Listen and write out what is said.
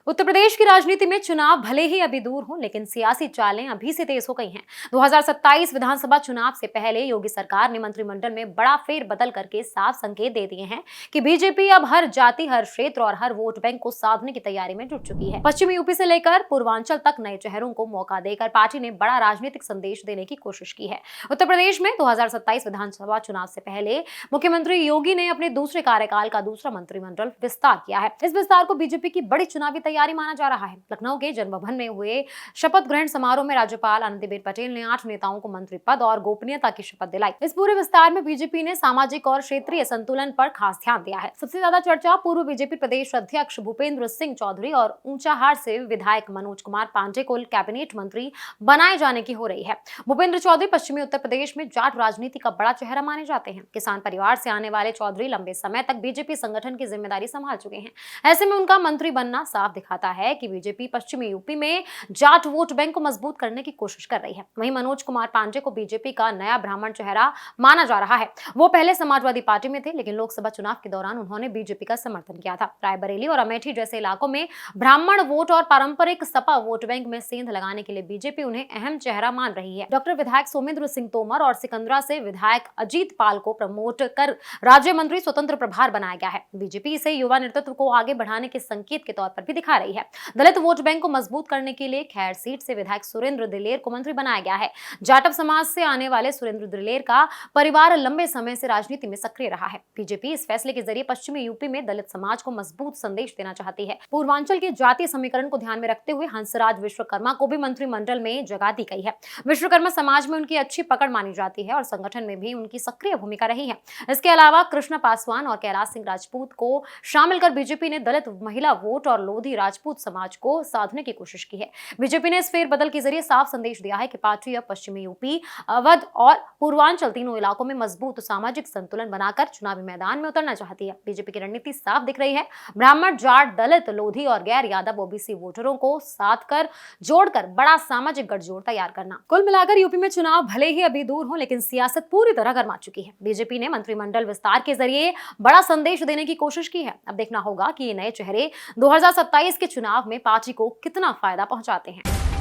उत्तर प्रदेश की राजनीति में चुनाव भले ही अभी दूर हो, लेकिन सियासी चालें अभी से तेज हो गई हैं। 2027 विधानसभा चुनाव से पहले योगी सरकार ने मंत्रिमंडल में बड़ा फेरबदल करके साफ संकेत दे दिए हैं कि बीजेपी अब हर जाति, हर क्षेत्र और हर वोट बैंक को साधने की तैयारी में जुट चुकी है। पश्चिमी यूपी से लेकर पूर्वांचल तक नए चेहरों को मौका देकर पार्टी ने बड़ा राजनीतिक संदेश देने की कोशिश की है। उत्तर प्रदेश में 2027 विधानसभा चुनाव से पहले मुख्यमंत्री योगी ने अपने दूसरे कार्यकाल का दूसरा मंत्रिमंडल विस्तार किया है। इस विस्तार को बीजेपी की बड़ी चुनावी तैयारी माना जा रहा है। लखनऊ के जन्मभवन में हुए शपथ ग्रहण समारोह में राज्यपाल आनंदीबेन पटेल ने 8 नेताओं को मंत्री पद और गोपनीयता की शपथ दिलाई। इस पूरे विस्तार में बीजेपी ने सामाजिक और क्षेत्रीय संतुलन पर खास ध्यान दिया है। सबसे ज्यादा चर्चा पूर्व बीजेपी प्रदेश अध्यक्ष भूपेंद्र सिंह चौधरी और ऊंचाहार से विधायक मनोज कुमार पांडे को कैबिनेट मंत्री बनाए जाने की हो रही है। भूपेंद्र चौधरी पश्चिमी उत्तर प्रदेश में जाट राजनीति का बड़ा चेहरा माने जाते हैं। किसान परिवार से आने वाले चौधरी लंबे समय तक बीजेपी संगठन की जिम्मेदारी संभाल चुके हैं। ऐसे में उनका मंत्री बनना साफ दिखाता है कि बीजेपी पश्चिमी यूपी में जाट वोट बैंक को मजबूत करने की कोशिश कर रही है। वहीं मनोज कुमार पांडे को बीजेपी का नया ब्राह्मण चेहरा माना जा रहा है। वो पहले समाजवादी पार्टी में थे, लेकिन लोकसभा चुनाव के दौरान उन्होंने बीजेपी का समर्थन किया था। रायबरेली और अमेठी जैसे इलाकों में ब्राह्मण वोट और पारंपरिक सपा वोट बैंक में सेंध लगाने के लिए बीजेपी उन्हें अहम चेहरा मान रही है। डॉक्टर विधायक सोमेंद्र सिंह तोमर और सिकंदरा से विधायक अजीत पाल को प्रमोट कर राज्य मंत्री स्वतंत्र प्रभार बनाया गया है। बीजेपी इसे युवा नेतृत्व को आगे बढ़ाने के संकेत के तौर पर भी दिखा रही है। दलित वोट बैंक को मजबूत करने के लिए खैर सीट से विधायक सुरेंद्र दिलेर को मंत्री बनाया गया है। जाटव समाज से आने वाले सुरेंद्र दिलेर का परिवार लंबे समय से राजनीति में सक्रिय रहा है। बीजेपी इस फैसले के जरिए पश्चिमी यूपी में दलित समाज को मजबूत संदेश देना चाहती है। पूर्वांचल के जातीय समीकरण को ध्यान में रखते हुए हंसराज विश्वकर्मा को भी मंत्रिमंडल में जगह दी गई है। विश्वकर्मा समाज में उनकी अच्छी पकड़ मानी जाती है और संगठन में भी उनकी सक्रिय भूमिका रही है। इसके अलावा कृष्ण पासवान और कैलाश सिंह राजपूत को शामिल कर बीजेपी ने दलित महिला वोट और लोधी राजपूत समाज को साधने की कोशिश की है। बीजेपी ने इस फेरबदल के जरिए साफ संदेश दिया है कि पार्टी अब पश्चिमी यूपी, अवध और पूर्वांचल तीनों इलाकों में मजबूत सामाजिक संतुलन बनाकर चुनावी मैदान में उतरना चाहती है। बीजेपी की रणनीति साफ दिख रही है। ब्राह्मण, जाट, दलित, लोधी और गैर यादव ओबीसी वोटरों को साथ कर जोड़कर बड़ा सामाजिक गठजोड़ तैयार करना। कुल मिलाकर यूपी में चुनाव भले ही अभी दूर हो, लेकिन सियासत पूरी तरह गर्मा चुकी है। बीजेपी ने मंत्रिमंडल विस्तार के जरिए बड़ा संदेश देने की कोशिश की है। अब देखना होगा कि ये नए चेहरे 2027 के चुनाव में पार्टी को कितना फायदा पहुंचाते हैं।